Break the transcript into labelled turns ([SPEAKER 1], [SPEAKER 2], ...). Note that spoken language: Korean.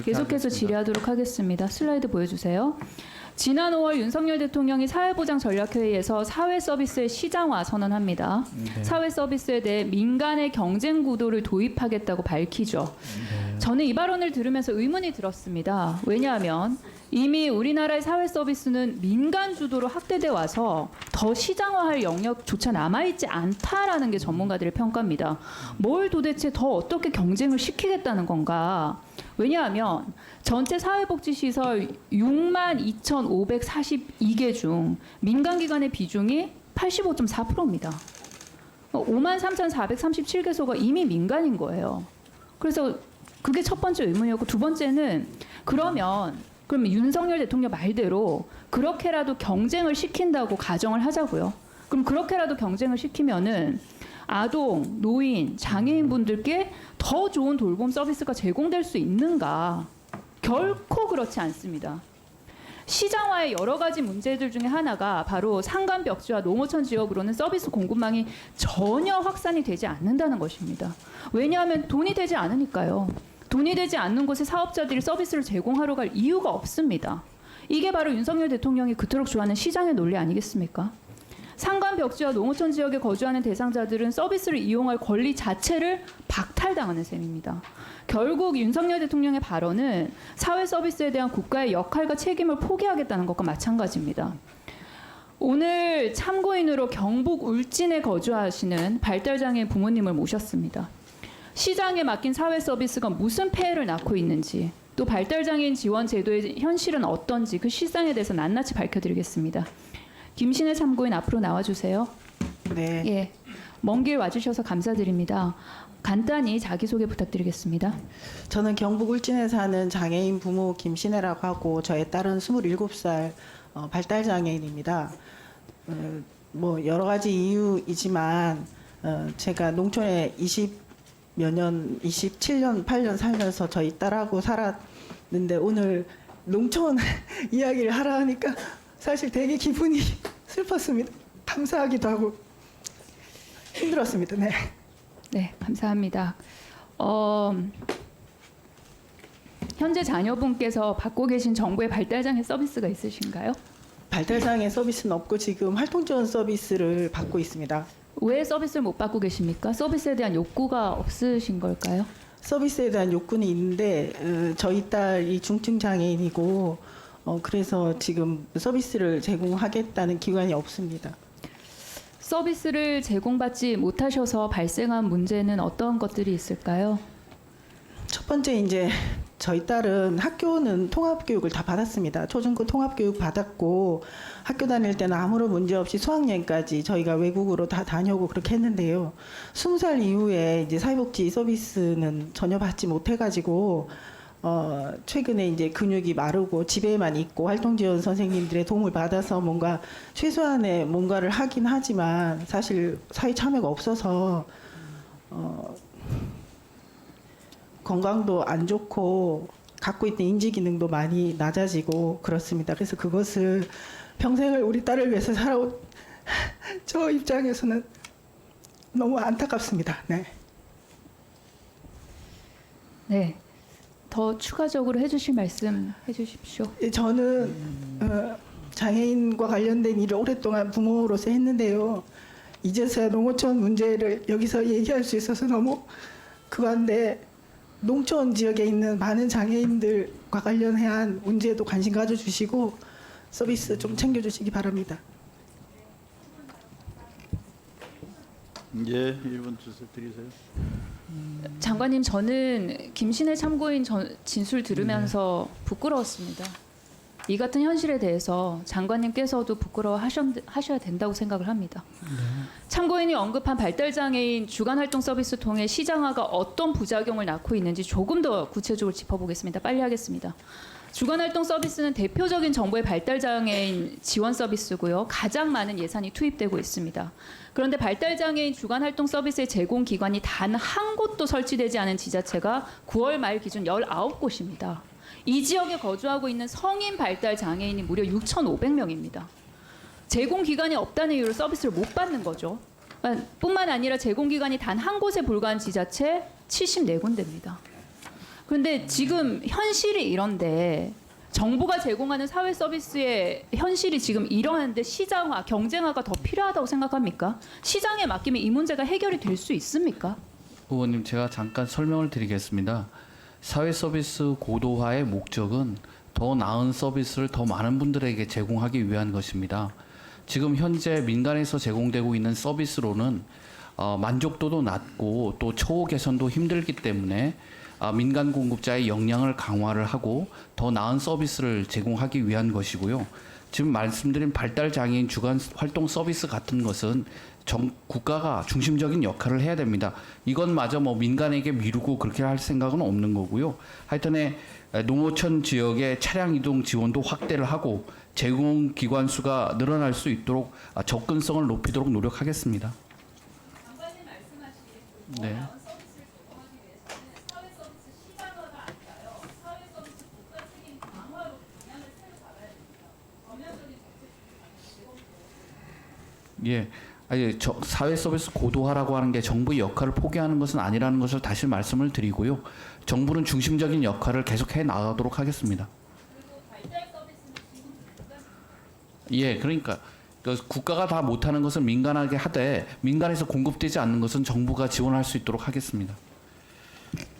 [SPEAKER 1] 계속해서 질의하도록 하겠습니다. 슬라이드 보여주세요. 지난 5월 윤석열 대통령이 사회보장 전략회의에서 사회서비스의 시장화 선언합니다.
[SPEAKER 2] 네.
[SPEAKER 1] 사회서비스에 대해 민간의 경쟁 구도를 도입하겠다고 밝히죠. 저는 이 발언을 들으면서 의문이 들었습니다. 왜냐하면 이미 우리나라의 사회서비스는 민간 주도로 확대돼 와서 더 시장화할 영역조차 남아있지 않다라는 게 전문가들의 평가입니다. 뭘 도대체 더 어떻게 경쟁을 시키겠다는 건가? 왜냐하면 전체 사회복지시설 62,542개 중 민간기관의 비중이 85.4%입니다. 53,437개소가 이미 민간인 거예요. 그래서 그게 첫 번째 의문이었고, 두 번째는 그럼 윤석열 대통령 말대로 그렇게라도 경쟁을 시킨다고 가정을 하자고요. 그럼 그렇게라도 경쟁을 시키면은 아동, 노인, 장애인분들께 더 좋은 돌봄 서비스가 제공될 수 있는가? 결코 그렇지 않습니다. 시장화의 여러 가지 문제들 중에 하나가 바로 산간 벽지와 농어촌 지역으로는 서비스 공급망이 전혀 확산이 되지 않는다는 것입니다. 왜냐하면 돈이 되지 않으니까요. 돈이 되지 않는 곳에 사업자들이 서비스를 제공하러 갈 이유가 없습니다. 이게 바로 윤석열 대통령이 그토록 좋아하는 시장의 논리 아니겠습니까? 산간 벽지와 농어촌 지역에 거주하는 대상자들은 서비스를 이용할 권리 자체를 박탈당하는 셈입니다. 결국 윤석열 대통령의 발언은 사회 서비스에 대한 국가의 역할과 책임을 포기하겠다는 것과 마찬가지입니다. 오늘 참고인으로 경북 울진에 거주하시는 발달장애인 부모님을 모셨습니다. 시장에 맡긴 사회 서비스가 무슨 폐해를 낳고 있는지, 또 발달장애인 지원 제도의 현실은 어떤지 그 실상에 대해서 낱낱이 밝혀드리겠습니다. 김신혜 참고인 앞으로 나와주세요.
[SPEAKER 3] 네.
[SPEAKER 1] 예, 먼 길 와주셔서 감사드립니다. 간단히 자기소개 부탁드리겠습니다.
[SPEAKER 3] 저는 경북 울진에 사는 장애인 부모 김신혜라고 하고 저의 딸은 27살 발달장애인입니다. 뭐 여러 가지 이유이지만 제가 농촌에 27년, 8년 살면서 저희 딸하고 살았는데 오늘 농촌 이야기를 하라 하니까 사실 되게 기분이 슬펐습니다. 감사하기도 하고 힘들었습니다. 네.
[SPEAKER 1] 네, 감사합니다. 현재 자녀분께서 받고 계신 정부의 발달장애 서비스가 있으신가요?
[SPEAKER 3] 발달장애 서비스는 없고 지금 활동지원 서비스를 받고 있습니다.
[SPEAKER 1] 왜 서비스를 못 받고 계십니까? 서비스에 대한 욕구가 없으신 걸까요?
[SPEAKER 3] 서비스에 대한 욕구는 있는데 저희 딸이 중증 장애인이고 그래서 지금 서비스를 제공하겠다는 기관이 없습니다.
[SPEAKER 1] 서비스를 제공받지 못하셔서 발생한 문제는 어떤 것들이 있을까요?
[SPEAKER 3] 첫 번째 이제 저희 딸은 학교는 통합교육을 다 받았습니다. 초중고 통합교육 받았고 학교 다닐 때는 아무런 문제 없이 수학여행까지 저희가 외국으로 다 다녀오고 그렇게 했는데요. 20살 이후에 이제 사회복지 서비스는 전혀 받지 못해가지고 최근에 이제 근육이 마르고 집에만 있고 활동지원 선생님들의 도움을 받아서 뭔가 최소한의 뭔가를 하긴 하지만 사실 사회 참여가 없어서 건강도 안 좋고 갖고 있는 인지 기능도 많이 낮아지고 그렇습니다. 그래서 그것을 평생을 우리 딸을 위해서 살아온 저 입장에서는 너무 안타깝습니다. 네.
[SPEAKER 1] 네, 더 추가적으로 해주실 말씀 해주십시오.
[SPEAKER 3] 저는 장애인과 관련된 일을 오랫동안 부모로서 했는데요. 이제서야 농어촌 문제를 여기서 얘기할 수 있어서 너무 그건데 농촌 지역에 있는 많은 장애인들과 관련한 문제도 관심 가져주시고 서비스 좀 챙겨주시기 바랍니다.
[SPEAKER 2] 예, 1분 주세요. 드리세요.
[SPEAKER 1] 장관님, 저는 김신혜 참고인 진술 들으면서 부끄러웠습니다. 이 같은 현실에 대해서 장관님께서도 부끄러워하셔야 된다고 생각을 합니다. 참고인이 언급한 발달장애인 주간활동 서비스 통해 시장화가 어떤 부작용을 낳고 있는지 조금 더 구체적으로 짚어보겠습니다. 빨리 하겠습니다. 주간활동 서비스는 대표적인 정부의 발달장애인 지원 서비스고요. 가장 많은 예산이 투입되고 있습니다. 그런데 발달장애인 주간활동 서비스의 제공 기관이 단 한 곳도 설치되지 않은 지자체가 9월 말 기준 19곳입니다. 이 지역에 거주하고 있는 성인 발달 장애인이 무려 6,500명입니다. 제공 기관이 없다는 이유로 서비스를 못 받는 거죠. 뿐만 아니라 제공 기관이 단 한 곳에 불과한 지자체 74군데입니다. 근데 지금 현실이 이런데 정부가 제공하는 사회 서비스의 현실이 지금 이러한데 시장화, 경쟁화가 더 필요하다고 생각합니까? 시장에 맡기면 이 문제가 해결이 될 수 있습니까?
[SPEAKER 2] 의원님, 제가 잠깐 설명을 드리겠습니다. 사회 서비스 고도화의 목적은 더 나은 서비스를 더 많은 분들에게 제공하기 위한 것입니다. 지금 현재 민간에서 제공되고 있는 서비스로는 만족도도 낮고 또 처우 개선도 힘들기 때문에 민간 공급자의 역량을 강화를 하고 더 나은 서비스를 제공하기 위한 것이고요. 지금 말씀드린 발달 장애인 주간 활동 서비스 같은 것은 국가가 중심적인 역할을 해야 됩니다. 이것마저 뭐 민간에게 미루고 그렇게 할 생각은 없는 거고요. 하여튼에 농어촌 지역의 차량 이동 지원도 확대를 하고 제공 기관 수가 늘어날 수 있도록 접근성을 높이도록 노력하겠습니다.
[SPEAKER 1] 장관님 말씀하신
[SPEAKER 2] 네.
[SPEAKER 1] 서비스를 제공하기 위해서는 사회 서비스 시장화가 아니라요. 사회 서비스 국가 책임 강화로 방향을 새로 잡아야 됩니다. 전면적인 정책
[SPEAKER 2] 예. 아니, 사회 서비스 고도화라고 하는 게 정부의 역할을 포기하는 것은 아니라는 것을 다시 말씀을 드리고요. 정부는 중심적인 역할을 계속해 나가도록 하겠습니다.
[SPEAKER 1] 그리고 발달 서비스는 지금 국가
[SPEAKER 2] 예, 그러니까 국가가 다 못하는 것은 민간하게 하되 민간에서 공급되지 않는 것은 정부가 지원할 수 있도록 하겠습니다.